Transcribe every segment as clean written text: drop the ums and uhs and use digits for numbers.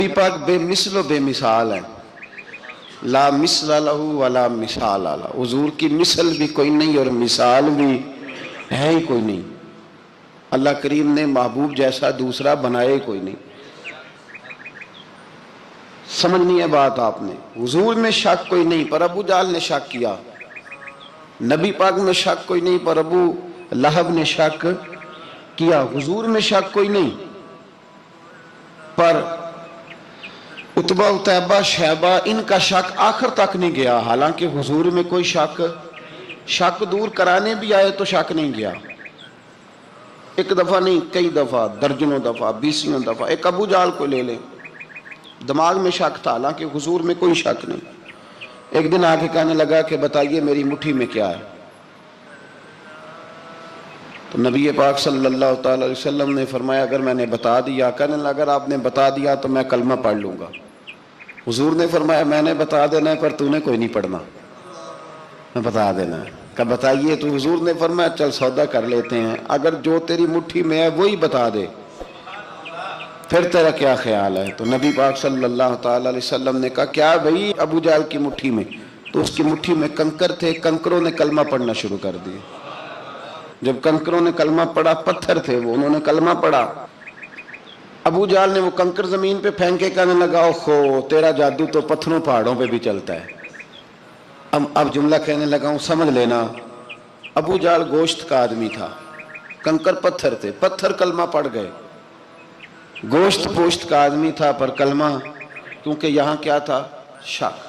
نبی پاک بے مثل و بے مثال ہے، لا مثل لہو ولا مثال لہ، حضور کی مثل بھی کوئی نہیں اور مثال بھی ہے ہی کوئی نہیں۔ اللہ کریم نے محبوب جیسا دوسرا بنائے کوئی نہیں۔ سمجھنی ہے بات آپ نے، حضور میں شک کوئی نہیں پر ابو جہل نے شک کیا، نبی پاک میں شک کوئی نہیں پر ابو لہب نے شک کیا، حضور میں شک کوئی نہیں پر عتبہ اتیبہ شیبہ ان کا شک آخر تک نہیں گیا، حالانکہ حضور میں کوئی شک دور کرانے بھی آئے تو شک نہیں گیا، ایک دفعہ نہیں کئی دفعہ، درجنوں دفعہ، بیسیوں دفعہ۔ ایک ابو جہل کو لے لیں، دماغ میں شک تھا حالانکہ حضور میں کوئی شک نہیں۔ ایک دن آگے کہنے لگا کہ بتائیے میری مٹھی میں کیا ہے، تو نبی پاک صلی اللہ تعالی علیہ وسلم نے فرمایا اگر میں نے بتا دیا، کہنے لگا اگر آپ نے بتا دیا تو میں کلمہ پڑھ لوں گا۔ حضور نے فرمایا میں نے بتا دینا ہے پر تو نے کوئی نہیں پڑھنا، میں بتا دینا ہے۔ کہ بتائیے، تو حضور نے فرمایا چل سودا کر لیتے ہیں، اگر جو تیری مٹھی میں ہے وہی بتا دے پھر تیرا کیا خیال ہے؟ تو نبی پاک صلی اللہ تعالی علیہ وسلم نے کہا کیا بھئی ابو جہل کی مٹھی میں؟ تو اس کی مٹھی میں کنکر تھے، کنکروں نے کلمہ پڑھنا شروع کر دیے۔ جب کنکروں نے کلمہ پڑھا، پتھر تھے وہ، انہوں نے کلمہ پڑھا، ابو جہل نے وہ کنکر زمین پہ پھینکے، کہنے لگا اوہو تیرا جادو تو پتھروں پہاڑوں پہ بھی چلتا ہے۔ اب جملہ کہنے لگا ہوں سمجھ لینا، ابو جہل گوشت کا آدمی تھا، کنکر پتھر تھے، پتھر کلمہ پڑھ گئے، گوشت پوشت کا آدمی تھا پر کلمہ، کیونکہ یہاں کیا تھا شک،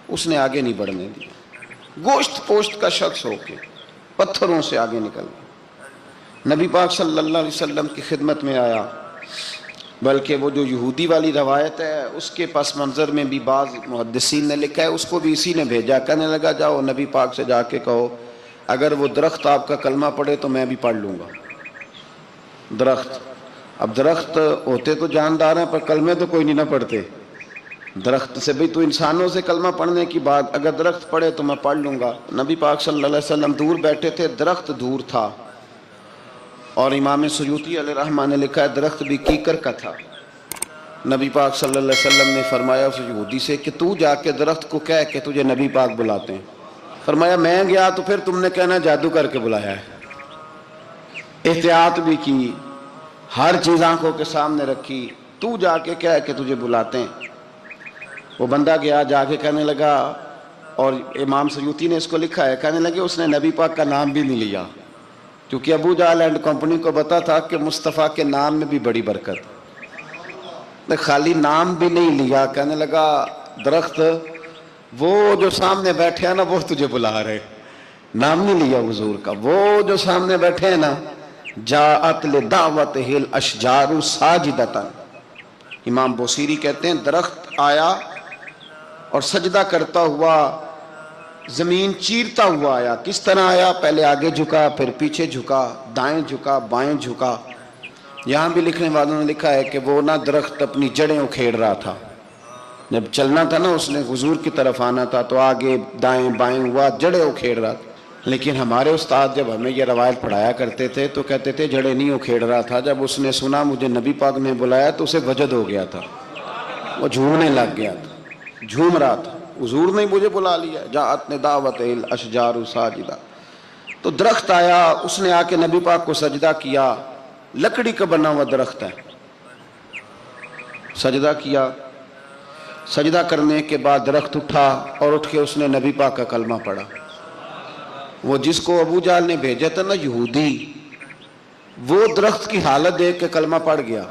اس نے آگے نہیں بڑھنے دیا، گوشت پوشت کا شخص ہو کے پتھروں سے آگے نکل گیا۔ نبی پاک صلی اللہ علیہ وسلم کی خدمت میں آیا، بلکہ وہ جو یہودی والی روایت ہے اس کے پس منظر میں بھی بعض محدثین نے لکھا ہے، اس کو بھی اسی نے بھیجا، کہنے لگا جاؤ نبی پاک سے جا کے کہو اگر وہ درخت آپ کا کلمہ پڑھے تو میں بھی پڑھ لوں گا۔ درخت، اب درخت ہوتے تو جاندار ہیں پر کلمے تو کوئی نہیں نہ پڑھتے، درخت سے بھی تو انسانوں سے کلمہ پڑھنے کی بات، اگر درخت پڑھے تو میں پڑھ لوں گا۔ نبی پاک صلی اللہ علیہ وسلم دور بیٹھے تھے، درخت دور تھا، اور امام سیوطی علیہ رحمہ نے لکھا ہے درخت بھی کیکر کا تھا۔ نبی پاک صلی اللہ علیہ وسلم نے فرمایا اس یہودی سے کہ تو جا کے درخت کو کہہ کہ تجھے نبی پاک بلاتے ہیں۔ فرمایا میں گیا تو پھر تم نے کہنا جادو کر کے بلایا ہے۔ احتیاط بھی کی، ہر چیز آنکھوں کے سامنے رکھی، تو جا کے کہہ کہ تجھے بلاتے ہیں۔ وہ بندہ گیا، جا کے کہنے لگا، اور امام سیوطی نے اس کو لکھا ہے، کہنے لگے اس نے نبی پاک کا نام بھی نہیں لیا، کیونکہ ابو جہل اینڈ کمپنی کو پتا تھا کہ مصطفیٰ کے نام میں بھی بڑی برکت، خالی نام بھی نہیں لیا، کہنے لگا درخت وہ جو سامنے بیٹھے ہیں نا وہ تجھے بلا رہے، نام نہیں لیا حضور کا، وہ جو سامنے بیٹھے ہیں نا، جاءت لدعوتہ الاشجار ساجدۃ، امام بوصیری کہتے ہیں درخت آیا اور سجدہ کرتا ہوا، زمین چیرتا ہوا آیا۔ کس طرح آیا؟ پہلے آگے جھکا، پھر پیچھے جھکا، دائیں جھکا، بائیں جھکا۔ یہاں بھی لکھنے والوں نے لکھا ہے کہ وہ نہ درخت اپنی جڑیں اکھیڑ رہا تھا، جب چلنا تھا نا اس نے حضور کی طرف آنا تھا تو آگے دائیں بائیں ہوا، جڑیں اکھیڑ رہا تھا۔ لیکن ہمارے استاد جب ہمیں یہ روایت پڑھایا کرتے تھے تو کہتے تھے جڑیں نہیں اکھیڑ رہا تھا، جب اس نے سنا مجھے نبی پاک نے بلایا تو اسے وجد ہو گیا تھا، وہ جھومنے لگ گیا تھا، جھوم رہا تھا، حضور نے مجھے بلا لیا، جاءت لدعوتہ الاشجار ساجدہ۔ تو درخت آیا، اس نے آ کے نبی پاک کو سجدہ کیا، لکڑی کا بنا ہوا درخت ہے، سجدہ کیا، سجدہ کرنے کے بعد درخت اٹھا اور اٹھ کے اس نے نبی پاک کا کلمہ پڑھا۔ وہ جس کو ابو جہل نے بھیجا تھا نا یہودی، وہ درخت کی حالت دیکھ کے کلمہ پڑھ گیا،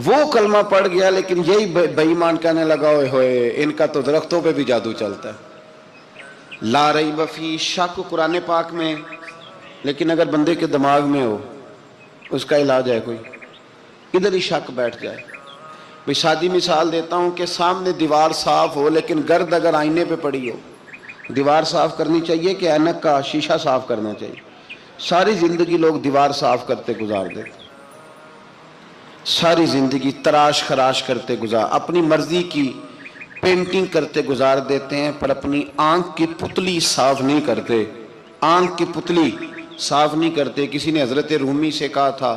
وہ کلمہ پڑھ گیا، لیکن یہی بے ایمان کہنے لگا اوئے ہوئے ان کا تو درختوں پہ بھی جادو چلتا ہے۔ لا ریب فی، شک قرآن پاک میں، لیکن اگر بندے کے دماغ میں ہو اس کا علاج ہے کوئی، ادھر ہی شک بیٹھ جائے۔ بھئی سادی مثال دیتا ہوں کہ سامنے دیوار صاف ہو لیکن گرد اگر آئینے پہ پڑی ہو، دیوار صاف کرنی چاہیے کہ اینک کا شیشہ صاف کرنا چاہیے؟ ساری زندگی لوگ دیوار صاف کرتے گزار دیتے، ساری زندگی تراش خراش کرتے گزار، اپنی مرضی کی پینٹنگ کرتے گزار دیتے ہیں، پر اپنی آنکھ کی پتلی صاف نہیں کرتے، آنکھ کی پتلی صاف نہیں کرتے۔ کسی نے حضرت رومی سے کہا تھا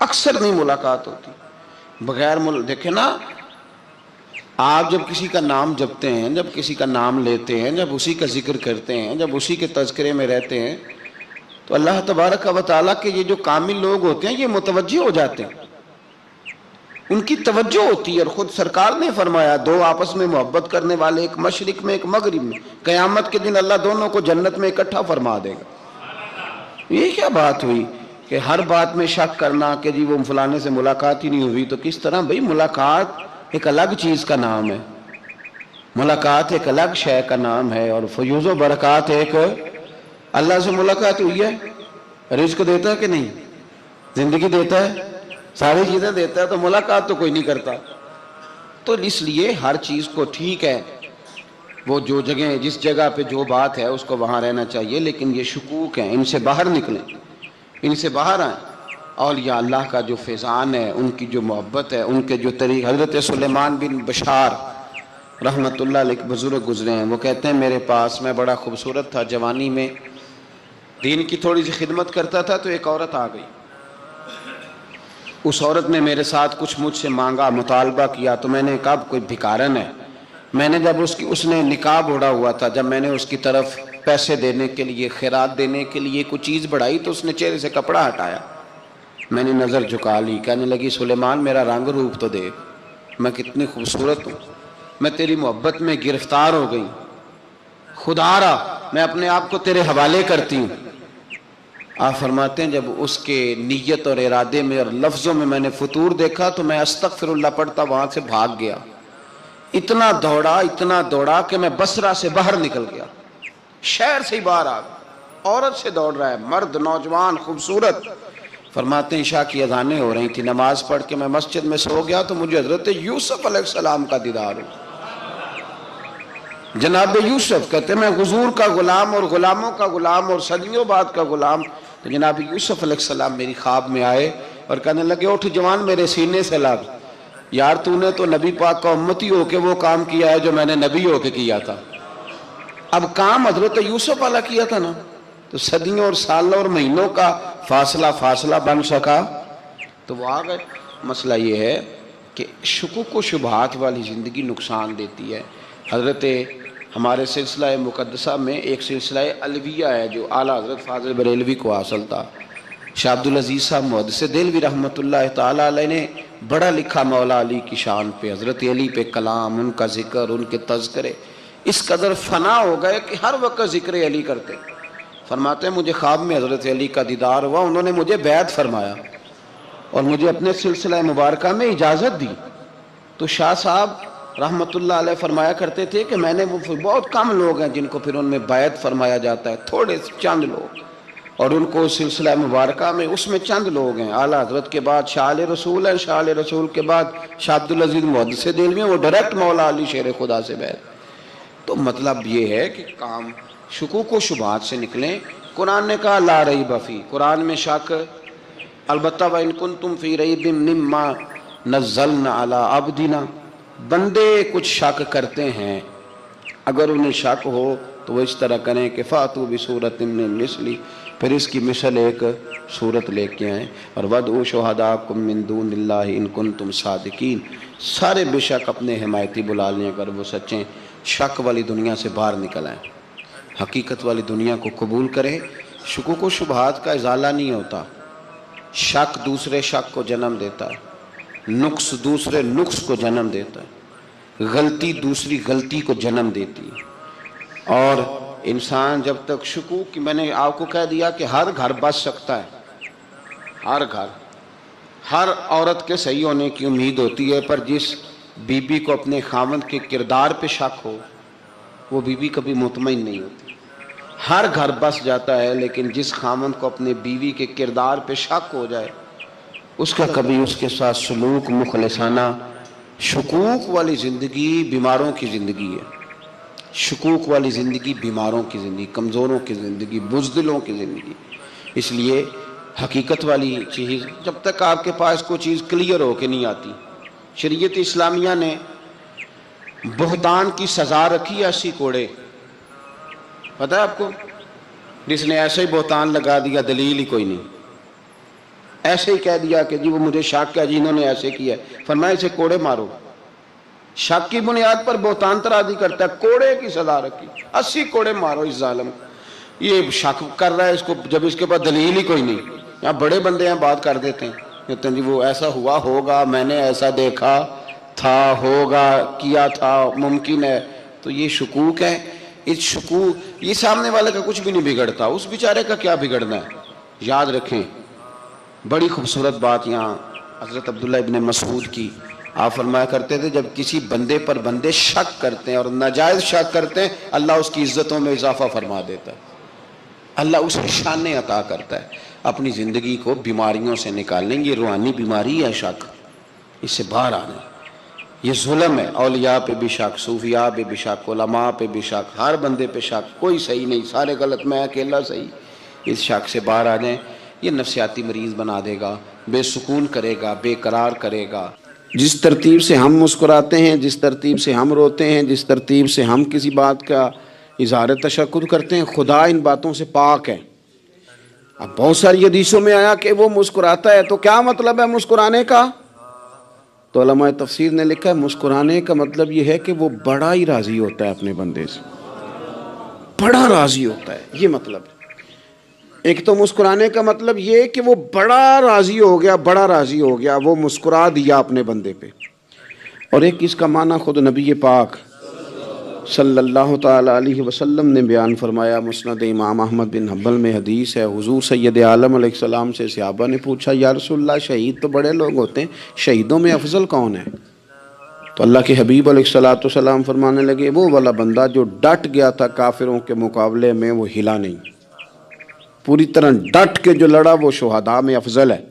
اکثر نہیں ملاقات ہوتی بغیر دیکھیں نا، آپ جب کسی کا نام جپتے ہیں، جب کسی کا نام لیتے ہیں، جب اسی کا ذکر کرتے ہیں، جب اسی کے تذکرے میں رہتے ہیں، تو اللہ تبارک و تعالیٰ کے یہ جو کامل لوگ ہوتے ہیں یہ متوجہ ہو جاتے ہیں، ان کی توجہ ہوتی ہے۔ اور خود سرکار نے فرمایا دو آپس میں محبت کرنے والے، ایک مشرق میں ایک مغرب میں، قیامت کے دن اللہ دونوں کو جنت میں اکٹھا فرما دے گا۔ یہ کیا بات ہوئی کہ ہر بات میں شک کرنا کہ جی وہ فلانے سے ملاقات ہی نہیں ہوئی؟ تو کس طرح بھئی، ملاقات ایک الگ چیز کا نام ہے، ملاقات ایک الگ شے کا نام ہے، اور فیوز و برکات ایک اللہ سے ملاقات ہوئی ہے۔ رزق دیتا ہے کہ نہیں؟ زندگی دیتا ہے، ساری چیزیں دیتا ہے، تو ملاقات تو کوئی نہیں کرتا۔ تو اس لیے ہر چیز کو ٹھیک ہے، وہ جو جگہ جس جگہ پہ جو بات ہے اس کو وہاں رہنا چاہیے، لیکن یہ شکوک ہیں، ان سے باہر نکلیں، ان سے باہر آئیں۔ اولیاء اللہ کا جو فیضان ہے، ان کی جو محبت ہے، ان کے جو طریق، حضرت سلیمان بن بشار رحمت اللہ علیہ ایک بزرگ گزرے ہیں، وہ کہتے ہیں میرے پاس، میں بڑا خوبصورت تھا، جوانی میں دین کی تھوڑی سی خدمت کرتا تھا، تو ایک عورت آ گئی، اس عورت نے میرے ساتھ کچھ مجھ سے مانگا، مطالبہ کیا، تو میں نے کہا کوئی بھکارن ہے۔ میں نے جب اس نے نقاب اوڑھا ہوا تھا، جب میں نے اس کی طرف پیسے دینے کے لیے، خیرات دینے کے لیے کوئی چیز بڑھائی، تو اس نے چہرے سے کپڑا ہٹایا، میں نے نظر جھکا لی، کہنے لگی سلیمان میرا رنگ روپ تو دیکھ، میں کتنی خوبصورت ہوں، میں تیری محبت میں گرفتار ہو گئی، خدا را میں اپنے آپ کو تیرے حوالے کرتی ہوں۔ آپ فرماتے ہیں جب اس کے نیت اور ارادے میں اور لفظوں میں نے فطور دیکھا، تو میں استغفر اللہ پڑھتا وہاں سے بھاگ گیا، اتنا دوڑا کہ میں بصرہ سے باہر نکل گیا، شہر سے ہی باہر آ گیا۔ عورت سے دوڑ رہا ہے، مرد، نوجوان، خوبصورت۔ فرماتے ہیں عشاء کی اذانیں ہو رہی تھی، نماز پڑھ کے میں مسجد میں سو گیا، تو مجھے حضرت یوسف علیہ السلام کا دیدار ہوا۔ جناب یوسف کہتے ہیں میں حضور کا غلام اور غلاموں کا غلام اور صدیوں بعد کا غلام، تو جناب یوسف علیہ السلام میری خواب میں آئے اور کہنے لگے اٹھ جوان، میرے سینے سے لگ، یار تو نے تو نبی پاک کا امتی ہو کے وہ کام کیا ہے جو میں نے نبی ہو کے کیا تھا۔ اب کام حضرت یوسف والا کیا تھا نا، تو صدیوں اور سالوں اور مہینوں کا فاصلہ بن سکا، تو وہ آ گئے۔ مسئلہ یہ ہے کہ شکوک و شبہات والی زندگی نقصان دیتی ہے۔ حضرت ہمارے سلسلہ مقدسہ میں ایک سلسلہ علویہ ہے جو اعلیٰ حضرت فاضل بریلوی کو حاصل تھا، شاہ عبدالعزیز صاحب محدث دہلوی رحمۃ اللہ تعالیٰ علیہ نے بڑا لکھا مولا علی کی شان پہ، حضرت علی پہ کلام، ان کا ذکر، ان کے تذکرے اس قدر فنا ہو گئے کہ ہر وقت ذکر علی کرتے۔ فرماتے ہیں مجھے خواب میں حضرت علی کا دیدار ہوا، انہوں نے مجھے بیعت فرمایا اور مجھے اپنے سلسلہ مبارکہ میں اجازت دی۔ تو شاہ صاحب رحمت اللہ علیہ فرمایا کرتے تھے کہ میں نے وہ بہت کم لوگ ہیں جن کو پھر ان میں بیعت فرمایا جاتا ہے، تھوڑے چند لوگ، اور ان کو سلسلہ مبارکہ میں اس میں چند لوگ ہیں۔ اعلیٰ حضرت کے بعد شاہ علیہ رسول ہیں، شاہ علیہ رسول کے بعد شاہ عبدالعزیز محدث دہلوی ہیں، وہ ڈائریکٹ مولا علی شیر خدا سے بیعت۔ تو مطلب یہ ہے کہ کام شکوک و شبہات سے نکلیں۔ قرآن نے کہا لا ریب فی، قرآن میں شک البتہ وَإِن كُنتُمْ فِي رَيْبٍ مِّمَّا نَزَّلْنَا عَلَىٰ عَبْدِنَا، بندے کچھ شک کرتے ہیں، اگر انہیں شک ہو تو وہ اس طرح کریں کہ فَأْتُوا بِسُورَةٍ مِّن مِّثْلِهِ، پھر اس کی مثل ایک صورت لے کے آئیں، اور وَادْعُوا شُهَدَاءَكُم مِّن دُونِ اللَّهِ إِن كُنتُمْ صَادِقِينَ، سارے بے شک اپنے حمایتی بلا لیں اگر وہ سچیں۔ شک والی دنیا سے باہر نکل آئیں، حقیقت والی دنیا کو قبول کریں۔ شکوک و شبہات کا ازالہ نہیں ہوتا، شک دوسرے شک کو جنم دیتا ہے، نقص دوسرے نقص کو جنم دیتا ہے، غلطی دوسری غلطی کو جنم دیتی ہے۔ اور انسان جب تک شکوک کی، میں نے آپ کو کہہ دیا کہ ہر گھر بس سکتا ہے، ہر گھر، ہر عورت کے صحیح ہونے کی امید ہوتی ہے، پر جس بی بی کو اپنے خاوند کے کردار پہ شک ہو وہ بی بی کبھی مطمئن نہیں ہوتی۔ ہر گھر بس جاتا ہے، لیکن جس خاوند کو اپنے بیوی کے کردار پہ شک ہو جائے اس کا کبھی اس کے ساتھ سلوک مخلصانہ۔ شکوک والی زندگی بیماروں کی زندگی ہے، شکوک والی زندگی بیماروں کی زندگی، کمزوروں کی زندگی، بزدلوں کی زندگی۔ اس لیے حقیقت والی چیز جب تک آپ کے پاس کوئی چیز کلیئر ہو کے نہیں آتی، شریعت اسلامیہ نے بہتان کی سزا رکھی ہے 80 کوڑے، پتہ ہے آپ کو؟ جس نے ایسے ہی بہتان لگا دیا، دلیل ہی کوئی نہیں، ایسے ہی کہہ دیا کہ جی وہ مجھے شک ہے جی انہوں نے ایسے کیا ہے، فرمایا اسے کوڑے مارو۔ شک کی بنیاد پر بہتان ترازی کرتا ہے، کوڑے کی سزا رکھی، 80 کوڑے مارو اس ظالم کو۔ یہ شک کر رہا ہے اس کو جب اس کے پاس دلیل ہی کوئی نہیں۔ یہاں بڑے بندے ہیں بات کر دیتے ہیں، کہتے ہیں جی وہ ایسا ہوا ہوگا، میں نے ایسا دیکھا تھا، ہوگا، کیا تھا، ممکن ہے۔ تو یہ شکوک ہے، اس شکوک یہ سامنے والے کا کچھ بھی نہیں بگڑتا، اس بیچارے کا کیا بگڑنا ہے۔ یاد رکھیں بڑی خوبصورت بات یہاں حضرت عبداللہ ابن مسعود کی، آپ فرمایا کرتے تھے جب کسی بندے پر بندے شک کرتے ہیں اور ناجائز شک کرتے ہیں، اللہ اس کی عزتوں میں اضافہ فرما دیتا ہے، اللہ اسے شانیں عطا کرتا ہے۔ اپنی زندگی کو بیماریوں سے نکالنے، یہ روحانی بیماری ہے شک، اس سے باہر آنا۔ یہ ظلم ہے، اولیاء پہ بھی شک، صوفیاء پہ بھی شک، علماء پہ بھی شک، ہر بندے پہ شک، کوئی صحیح نہیں، سارے غلط، میں اکیلا صحیح۔ اس شک سے باہر آ جائیں، یہ نفسیاتی مریض بنا دے گا، بے سکون کرے گا، بے قرار کرے گا۔ جس ترتیب سے ہم مسکراتے ہیں، جس ترتیب سے ہم روتے ہیں، جس ترتیب سے ہم کسی بات کا اظہار تشکر کرتے ہیں، خدا ان باتوں سے پاک ہے۔ اب بہت ساری حدیثوں میں آیا کہ وہ مسکراتا ہے، تو کیا مطلب ہے مسکرانے کا؟ تو علماء تفسیر نے لکھا ہے مسکرانے کا مطلب یہ ہے کہ وہ بڑا ہی راضی ہوتا ہے اپنے بندے سے، بڑا راضی ہوتا ہے، یہ مطلب ہے۔ ایک تو مسکرانے کا مطلب یہ کہ وہ بڑا راضی ہو گیا، بڑا راضی ہو گیا، وہ مسکرا دیا اپنے بندے پہ۔ اور ایک اس کا معنی خود نبی پاک صلی اللہ تعالی علیہ وسلم نے بیان فرمایا، مسند امام احمد بن حنبل میں حدیث ہے، حضور سید عالم علیہ السلام سے صحابہ نے پوچھا یا رسول اللہ شہید تو بڑے لوگ ہوتے ہیں، شہیدوں میں افضل کون ہے؟ تو اللہ کے حبیب علیہ السلام فرمانے لگے وہ والا بندہ جو ڈٹ گیا تھا کافروں کے مقابلے میں، وہ ہلا نہیں، پوری طرح ڈٹ کے جو لڑا وہ شہداء میں افضل ہے۔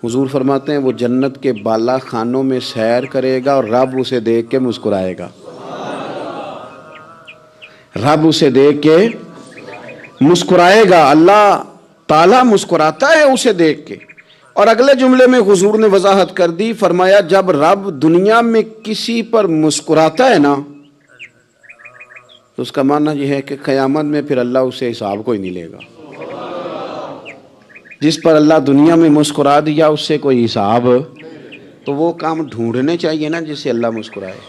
حضور فرماتے ہیں وہ جنت کے بالا خانوں میں سیر کرے گا اور رب اسے دیکھ کے مسکرائے گا، رب اسے دیکھ کے مسکرائے گا، اللہ تعالیٰ مسکراتا ہے اسے دیکھ کے۔ اور اگلے جملے میں حضور نے وضاحت کر دی، فرمایا جب رب دنیا میں کسی پر مسکراتا ہے نا تو اس کا معنی یہ ہے کہ قیامت میں پھر اللہ اسے حساب کوئی نہیں لے گا۔ جس پر اللہ دنیا میں مسکرا دیا اس سے کوئی حساب، تو وہ کام ڈھونڈنے چاہیے نا جس سے اللہ مسکرائے۔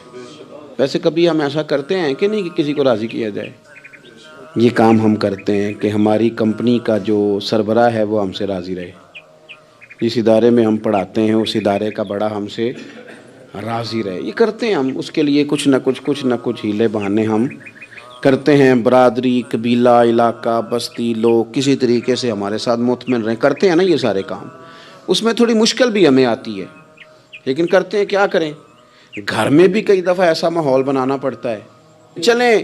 ویسے کبھی ہم ایسا کرتے ہیں کہ نہیں کہ کسی کو راضی کیا جائے؟ یہ کام ہم کرتے ہیں کہ ہماری کمپنی کا جو سربراہ ہے وہ ہم سے راضی رہے، جس ادارے میں ہم پڑھاتے ہیں اس ادارے کا بڑا ہم سے راضی رہے، یہ کرتے ہیں ہم۔ اس کے لیے کچھ نہ کچھ ہیلے بہانے ہم کرتے ہیں، برادری، قبیلہ، علاقہ، بستی، لوگ کسی طریقے سے ہمارے ساتھ مطمئن رہیں، کرتے ہیں نا یہ سارے کام۔ اس میں تھوڑی مشکل بھی ہمیں آتی ہے لیکن کرتے ہیں، کیا کریں۔ گھر میں بھی کئی دفعہ ایسا ماحول بنانا پڑتا ہے۔ چلیں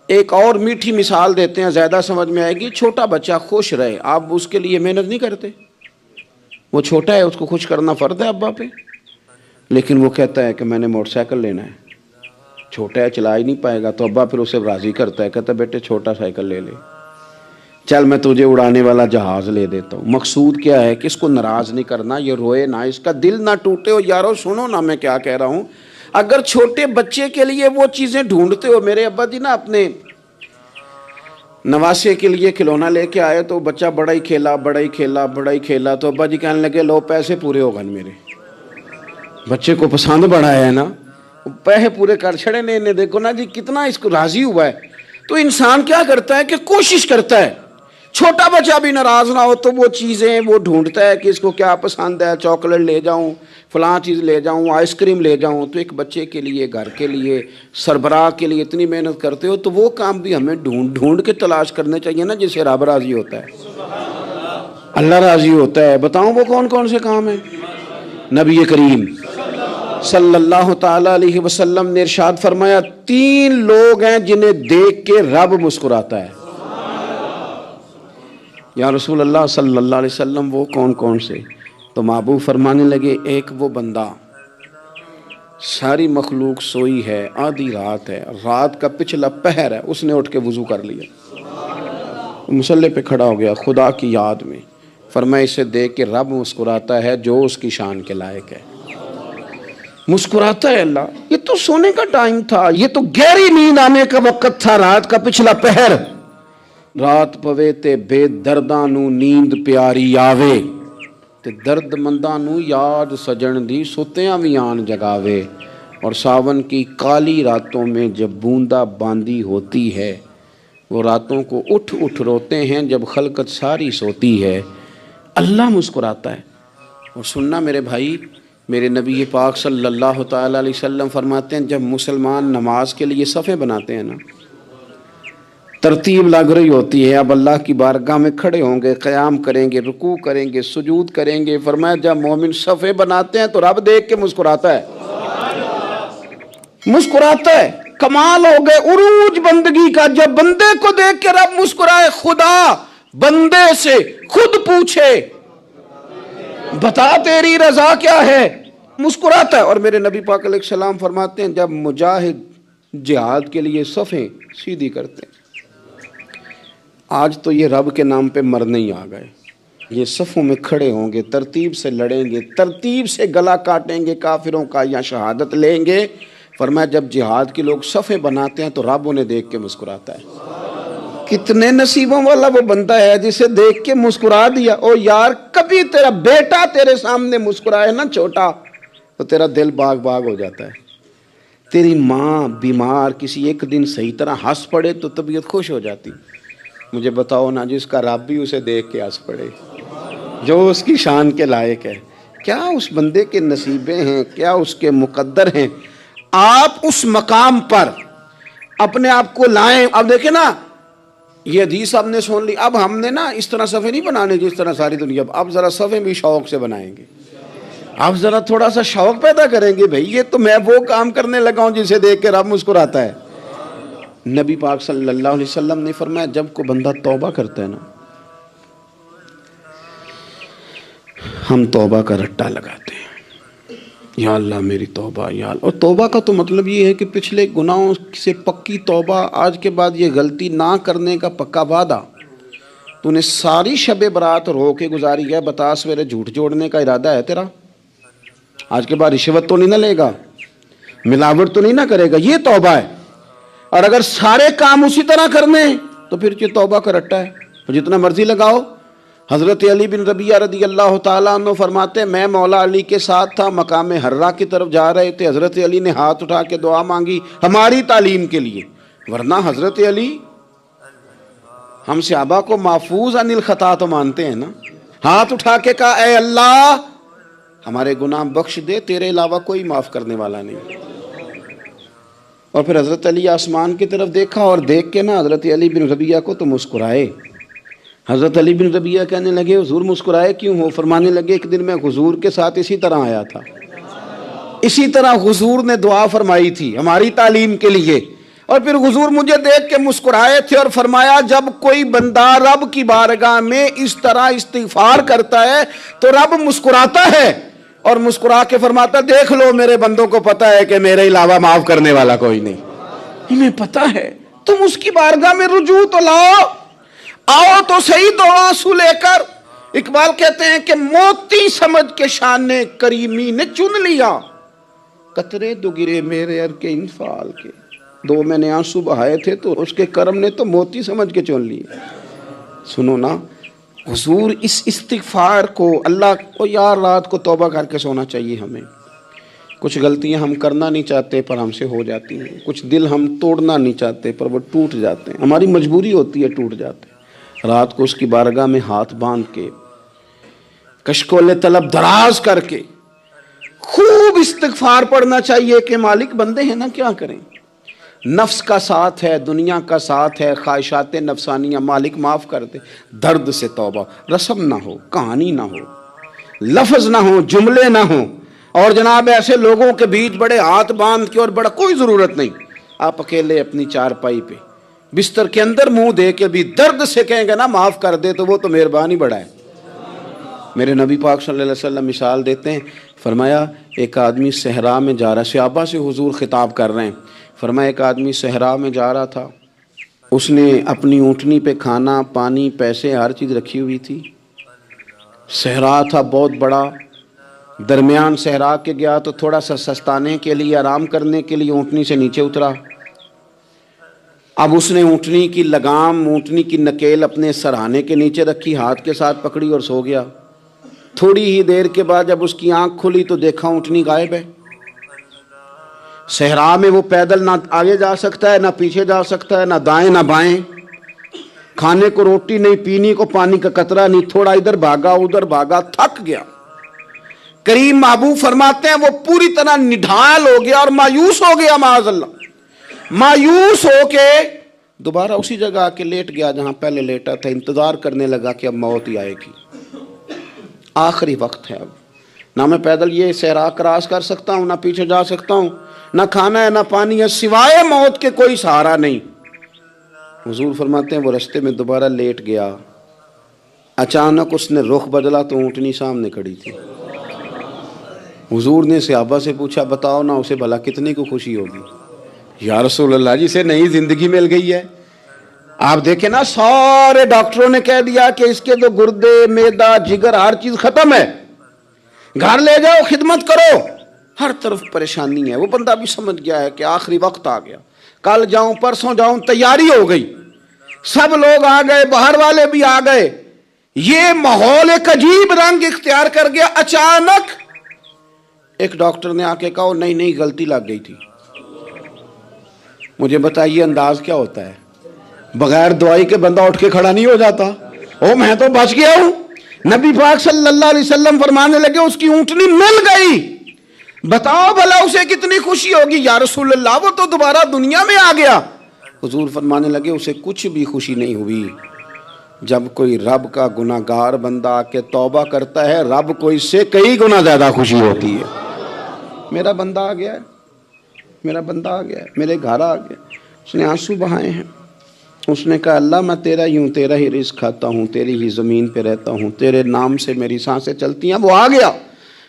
ایک اور میٹھی مثال دیتے ہیں، زیادہ سمجھ میں آئے گی۔ چھوٹا بچہ خوش رہے، آپ اس کے لیے محنت نہیں کرتے، وہ چھوٹا ہے، اس کو خوش کرنا فرض ہے ابا پہ، لیکن وہ کہتا ہے کہ میں نے موٹر سائیکل لینا ہے، چھوٹا ہے چلا ہی نہیں پائے گا، تو ابا پھر اسے راضی کرتا ہے، کہتا ہے بیٹے چھوٹا سائیکل لے لے، چل میں تجھے اڑانے والا جہاز لے دیتا ہوں۔ مقصود کیا ہے کہ اس کو ناراض نہیں کرنا، یہ روئے نہ، اس کا دل نہ ٹوٹے۔ ہو یارو سنو نا میں کیا کہہ رہا ہوں، اگر چھوٹے بچے کے لیے وہ چیزیں ڈھونڈتے ہو، میرے ابا جی نا اپنے نواسے کے لیے کھلونا لے کے آئے تو بچہ بڑا ہی کھیلا، تو ابا جی کہنے لگے لو پیسے پورے ہو گئے میرے، بچے کو پسند بڑا ہے نا، پیسے پورے کر چھڑے نے، دیکھو نا جی کتنا اس کو راضی ہوا ہے۔ تو انسان کیا کرتا ہے کہ کوشش کرتا ہے، چھوٹا بچہ بھی ناراض نہ ہو تو وہ چیزیں وہ ڈھونڈتا ہے کہ اس کو کیا پسند ہے، چاکلیٹ لے جاؤں، فلاں چیز لے جاؤں، آئس کریم لے جاؤں۔ تو ایک بچے کے لیے، گھر کے لیے، سربراہ کے لیے اتنی محنت کرتے ہو، تو وہ کام بھی ہمیں ڈھونڈ کے تلاش کرنے چاہیے نا جس سے رب راضی ہوتا ہے، اللہ راضی ہوتا ہے۔ بتاؤں وہ کون کون سے کام ہیں؟ نبی کریم صلی اللہ تعالی علیہ وسلم نے ارشاد فرمایا 3 لوگ ہیں جنہیں دیکھ کے رب مسکراتا ہے۔ یا رسول اللہ صلی اللہ علیہ وسلم وہ کون کون سے؟ تو محبوب فرمانے لگے ایک وہ بندہ ساری مخلوق سوئی ہے، آدھی رات ہے، رات کا پچھلا پہر ہے، اس نے اٹھ کے وضو کر لیا، مصلی پہ کھڑا ہو گیا خدا کی یاد میں، فرمایا اسے دیکھ کے رب مسکراتا ہے جو اس کی شان کے لائق ہے، مسکراتا ہے اللہ۔ یہ تو سونے کا ٹائم تھا، یہ تو گہری نیند آنے کا وقت تھا، رات کا پچھلا پہر، رات پوے تے بے درداں نو نیند پیاری آوے، تے درد منداں نو یاد سجن دی سوتیاں بھی آن جگاوے، اور ساون کی کالی راتوں میں جب بوندا باندی ہوتی ہے، وہ راتوں کو اٹھ اٹھ روتے ہیں جب خلقت ساری سوتی ہے، اللہ مسکراتا ہے۔ اور سننا میرے بھائی، میرے نبی پاک صلی اللہ تعالیٰ علیہ وسلم فرماتے ہیں جب مسلمان نماز کے لیے صفیں بناتے ہیں نا، ترتیب لگ رہی ہوتی ہے، اب اللہ کی بارگاہ میں کھڑے ہوں گے، قیام کریں گے، رکوع کریں گے، سجود کریں گے، فرمایا جب مومن صفیں بناتے ہیں تو رب دیکھ کے مسکراتا ہے، مسکراتا ہے۔ کمال ہو گئے عروج بندگی کا، جب بندے کو دیکھ کے رب مسکرائے، خدا بندے سے خود پوچھے بتا تیری رضا کیا ہے، مسکراتا ہے۔ اور میرے نبی پاک علیہ السلام فرماتے ہیں جب مجاہد جہاد کے لیے صفیں سیدھی کرتے ہیں، آج تو یہ رب کے نام پہ مرنے ہی آ گئے، یہ صفوں میں کھڑے ہوں گے، ترتیب سے لڑیں گے، ترتیب سے گلا کاٹیں گے کافروں کا یا شہادت لیں گے۔ فرمایا جب جہاد کے لوگ صفیں بناتے ہیں تو رب انہیں دیکھ کے مسکراتا ہے۔ کتنے نصیبوں والا وہ بندہ ہے جسے دیکھ کے مسکرا دیا۔ او یار، کبھی تیرا بیٹا تیرے سامنے مسکرائے نا چھوٹا تو تیرا دل باغ باغ ہو جاتا ہے۔ تیری ماں بیمار کسی ایک دن صحیح طرح ہنس پڑے تو طبیعت خوش ہو جاتی۔ مجھے بتاؤ نا جس کا رب بھی اسے دیکھ کے ہنس پڑے، جو اس کی شان کے لائق ہے، کیا اس بندے کے نصیبیں ہیں، کیا اس کے مقدر ہیں۔ آپ اس مقام پر اپنے آپ کو لائیں۔ اب دیکھیں نا، یہ حدیث ہم نے سن لی، اب ہم نے نا اس طرح صفحے نہیں بنانے جس طرح ساری دنیا، اب ذرا صفحے بھی شوق سے بنائیں گے، اب ذرا تھوڑا سا شوق پیدا کریں گے، بھئی یہ تو میں وہ کام کرنے لگا ہوں جسے دیکھ کے رب مسکراتا ہے۔ نبی پاک صلی اللہ علیہ وسلم نے فرمایا جب کوئی بندہ توبہ کرتا ہے نا، ہم توبہ کا رٹا لگاتے ہیں، یا اللہ میری توبہ، یا اللہ۔ اور توبہ کا تو مطلب یہ ہے کہ پچھلے گناہوں سے پکی توبہ، آج کے بعد یہ غلطی نہ کرنے کا پکا وعدہ۔ تو نے ساری شب برات رو کے گزاری ہے، بتا سویرے جھوٹ جوڑنے کا ارادہ ہے تیرا؟ آج کے بعد رشوت تو نہیں نہ لے گا، ملاوٹ تو نہیں نہ کرے گا، یہ توبہ ہے۔ اور اگر سارے کام اسی طرح کرنے تو پھر یہ توبہ کا رٹا ہے، تو جتنا مرضی لگاؤ۔ حضرت علی بن ربیعہ رضی اللہ تعالیٰ عنہ فرماتے ہیں میں مولا علی کے ساتھ تھا، مقام حرہ کی طرف جا رہے تھے، حضرت علی نے ہاتھ اٹھا کے دعا مانگی ہماری تعلیم کے لیے، ورنہ حضرت علی ہم صحابہ کو محفوظ عن الخطا تو مانتے ہیں نا۔ ہاتھ اٹھا کے کہا اے اللہ ہمارے گناہ بخش دے، تیرے علاوہ کوئی معاف کرنے والا نہیں۔ اور پھر حضرت علی آسمان کی طرف دیکھا اور دیکھ کے نا حضرت علی بن ربیعہ کو تو مسکرائے۔ حضرت علی بن ربیعہ کہنے لگے حضور مسکرائے کیوں ہو؟ فرمانے لگے ایک دن میں حضور کے ساتھ اسی طرح آیا تھا، اسی طرح حضور نے دعا فرمائی تھی ہماری تعلیم کے لیے، اور پھر حضور مجھے دیکھ کے مسکرائے تھے اور فرمایا جب کوئی بندہ رب کی بارگاہ میں اس طرح استغفار کرتا ہے تو رب مسکراتا ہے، اور مسکرا کے فرماتا دیکھ لو میرے بندوں کو پتا ہے کہ میرے علاوہ معاف کرنے والا کوئی نہیں، انہیں پتا ہے، تم اس کی بارگاہ میں رجوع تو لاؤ، آؤ تو صحیح دو آنسو لے کر۔ اقبال کہتے ہیں کہ موتی سمجھ کے شان کریمی نے چن لیا، قطرے دو گرے میرے ار کے انفال کے، دو میں نے آنسو بہائے تھے تو اس کے کرم نے تو موتی سمجھ کے چن لیے۔ سنو نا حضور اس استغفار کو، اللہ کو یار رات کو توبہ کر کے سونا چاہیے ہمیں۔ کچھ غلطیاں ہم کرنا نہیں چاہتے پر ہم سے ہو جاتی ہیں، کچھ دل ہم توڑنا نہیں چاہتے پر وہ ٹوٹ جاتے ہیں، ہماری مجبوری ہوتی ہے ٹوٹ جاتے ہیں۔ رات کو اس کی بارگاہ میں ہاتھ باندھ کے کشکول طلب دراز کر کے خوب استغفار پڑھنا چاہیے کہ مالک بندے ہیں نا کیا کریں، نفس کا ساتھ ہے، دنیا کا ساتھ ہے، خواہشات نفسانیہ، مالک معاف کر دے۔ درد سے توبہ، رسم نہ ہو، کہانی نہ ہو، لفظ نہ ہو، جملے نہ ہو، اور جناب ایسے لوگوں کے بیچ بڑے ہاتھ باندھ کے اور بڑا کوئی ضرورت نہیں، آپ اکیلے اپنی چارپائی پہ بستر کے اندر منہ دے کے بھی درد سے کہیں گے نا معاف کر دے تو وہ تو مہربانی بڑا ہے۔ میرے نبی پاک صلی اللہ علیہ وسلم مثال دیتے ہیں، فرمایا ایک آدمی صحرا میں جا رہا، صحابہ سے حضور خطاب کر رہے ہیں، فرمایا ایک آدمی صحرا میں جا رہا تھا، اس نے اپنی اونٹنی پہ کھانا پانی پیسے ہر چیز رکھی ہوئی تھی، صحرا تھا بہت بڑا، درمیان صحرا کے گیا تو تھوڑا سا سستانے کے لیے آرام کرنے کے لیے اونٹنی سے نیچے اترا، اب اس نے اونٹنی کی لگام اونٹنی کی نکیل اپنے سرہانے کے نیچے رکھی، ہاتھ کے ساتھ پکڑی اور سو گیا۔ تھوڑی ہی دیر کے بعد جب اس کی آنکھ کھلی تو دیکھا اونٹنی غائب ہے. صحرا میں وہ پیدل نہ آگے جا سکتا ہے، نہ پیچھے جا سکتا ہے، نہ دائیں نہ بائیں. کھانے کو روٹی نہیں، پینے کو پانی کا قطرہ نہیں. تھوڑا ادھر بھاگا ادھر بھاگا، تھک گیا. کریم محبوب فرماتے ہیں وہ پوری طرح نڈھال ہو گیا اور مایوس ہو گیا. معاذ اللہ، مایوس ہو کے دوبارہ اسی جگہ آ کے لیٹ گیا جہاں پہلے لیٹا تھا. انتظار کرنے لگا کہ اب موت ہی آئے گی، آخری وقت ہے. اب نہ میں پیدل یہ صحرا کراس کر سکتا ہوں، نہ پیچھے جا سکتا ہوں، نہ کھانا ہے نہ پانی ہے، سوائے موت کے کوئی سہارا نہیں. حضور فرماتے ہیں وہ رستے میں دوبارہ لیٹ گیا. اچانک اس نے رخ بدلا تو اونٹنی سامنے کھڑی تھی. حضور نے صحابہ سے پوچھا بتاؤ نا اسے بھلا کتنے کو خوشی ہوگی؟ یا رسول اللہ جسے نئی زندگی مل گئی ہے. آپ دیکھیں نا سارے ڈاکٹروں نے کہہ دیا کہ اس کے تو گردے معدہ جگر ہر چیز ختم ہے، گھر لے جاؤ خدمت کرو. ہر طرف پریشانی ہے. وہ بندہ بھی سمجھ گیا ہے کہ آخری وقت آ گیا، کل جاؤں پرسوں جاؤں. تیاری ہو گئی، سب لوگ آ گئے، باہر والے بھی آ گئے. یہ ماحول ایک عجیب رنگ اختیار کر گیا. اچانک ایک ڈاکٹر نے آ کے کہا نہیں نہیں غلطی لگ گئی تھی. مجھے بتائیے انداز کیا ہوتا ہے؟ بغیر دوائی کے بندہ اٹھ کے کھڑا نہیں ہو جاتا. او میں تو بچ گیا ہوں. نبی پاک صلی اللہ علیہ وسلم فرمانے لگے اس کی اونٹنی مل گئی، بتاؤ بھلا اسے کتنی خوشی ہوگی. یا رسول اللہ وہ تو دوبارہ دنیا میں آ گیا. حضور فرمانے لگے اسے کچھ بھی خوشی نہیں ہوئی. جب کوئی رب کا گناہ گار بندہ آ کے توبہ کرتا ہے، رب کو اس سے کئی گنا زیادہ خوشی ہوتی ہے. میرا بندہ آ گیا ہے، میرا بندہ آ گیا ہے، میرے گھر آ گیا. اس نے آنسو بہائے ہیں. اس نے کہا اللہ میں تیرا ہی ہوں، تیرا ہی رزق کھاتا ہوں، تیری ہی زمین پہ رہتا ہوں، تیرے نام سے میری سانسیں چلتی ہیں. وہ آ گیا.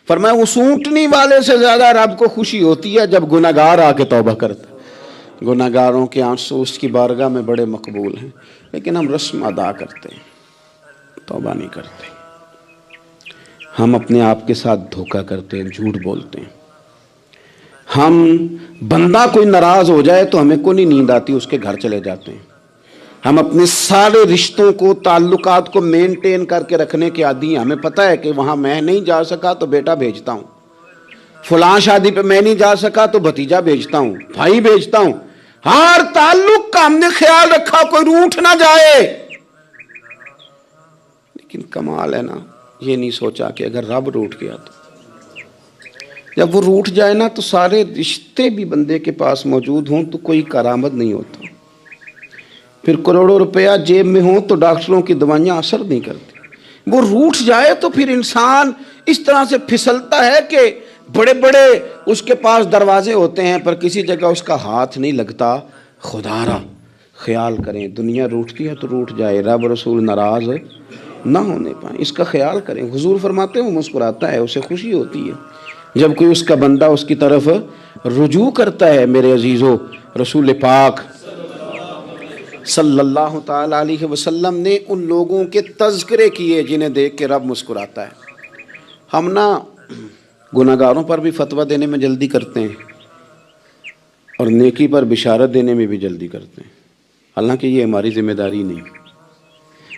فرمایا اس اونٹنی والے سے زیادہ رب کو خوشی ہوتی ہے جب گناہگار آ کے توبہ کرتا ہے. گناہگاروں کے آنسو اس کی بارگاہ میں بڑے مقبول ہیں، لیکن ہم رسم ادا کرتے ہیں، توبہ نہیں کرتے. ہم اپنے آپ کے ساتھ دھوکہ کرتے ہیں، جھوٹ بولتے ہیں. ہم بندہ کوئی ناراض ہو جائے تو ہمیں کو نہیں نیند آتی، اس کے گھر چلے جاتے ہیں. ہم اپنے سارے رشتوں کو تعلقات کو مینٹین کر کے رکھنے کے عادی ہیں. ہمیں پتہ ہے کہ وہاں میں نہیں جا سکا تو بیٹا بھیجتا ہوں، فلاں شادی پہ میں نہیں جا سکا تو بھتیجا بھیجتا ہوں، بھائی بھیجتا ہوں. ہر تعلق کا ہم نے خیال رکھا کوئی روٹھ نہ جائے. لیکن کمال ہے نا، یہ نہیں سوچا کہ اگر رب روٹھ گیا تو جب وہ روٹھ جائے نا تو سارے رشتے بھی بندے کے پاس موجود ہوں تو کوئی کارآمد نہیں ہوتا. پھر کروڑوں روپیہ جیب میں ہوں تو ڈاکٹروں کی دوائیاں اثر نہیں کرتی. وہ روٹھ جائے تو پھر انسان اس طرح سے پھسلتا ہے کہ بڑے بڑے اس کے پاس دروازے ہوتے ہیں پر کسی جگہ اس کا ہاتھ نہیں لگتا. خدا را خیال کریں، دنیا روٹھتی ہے تو روٹھ جائے، رب رسول ناراض نہ ہونے پائیں، اس کا خیال کریں. حضور فرماتے ہیں وہ مسکراتا ہے، اسے خوشی ہوتی ہے جب کوئی اس کا بندہ اس کی طرف رجوع کرتا ہے. میرے عزیزو، رسول پاک صلی اللہ تعالی علیہ وسلم نے ان لوگوں کے تذکرے کیے جنہیں دیکھ کے رب مسکراتا ہے. ہم نا گناہگاروں پر بھی فتویٰ دینے میں جلدی کرتے ہیں اور نیکی پر بشارت دینے میں بھی جلدی کرتے ہیں، حالانکہ یہ ہماری ذمہ داری نہیں.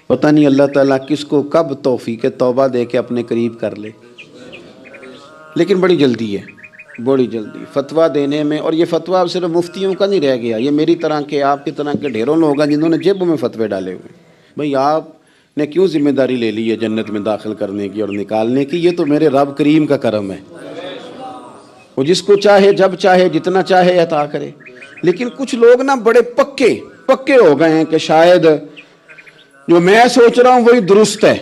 پتہ نہیں اللہ تعالیٰ کس کو کب توفیق توبہ دے کے اپنے قریب کر لے، لیکن بڑی جلدی ہے، بڑی جلدی فتویٰ دینے میں. اور یہ فتویٰ صرف مفتیوں کا نہیں رہ گیا، یہ میری طرح کے آپ کی طرح کے ڈھیروں لوگ ہیں جنہوں نے جیبوں میں فتوے ڈالے ہوئے. بھئی آپ نے کیوں ذمہ داری لے لی ہے جنت میں داخل کرنے کی اور نکالنے کی؟ یہ تو میرے رب کریم کا کرم ہے، وہ جس کو چاہے جب چاہے جتنا چاہے عطا کرے. لیکن کچھ لوگ نا بڑے پکے ہو گئے ہیں کہ شاید جو میں سوچ رہا ہوں وہی درست ہے.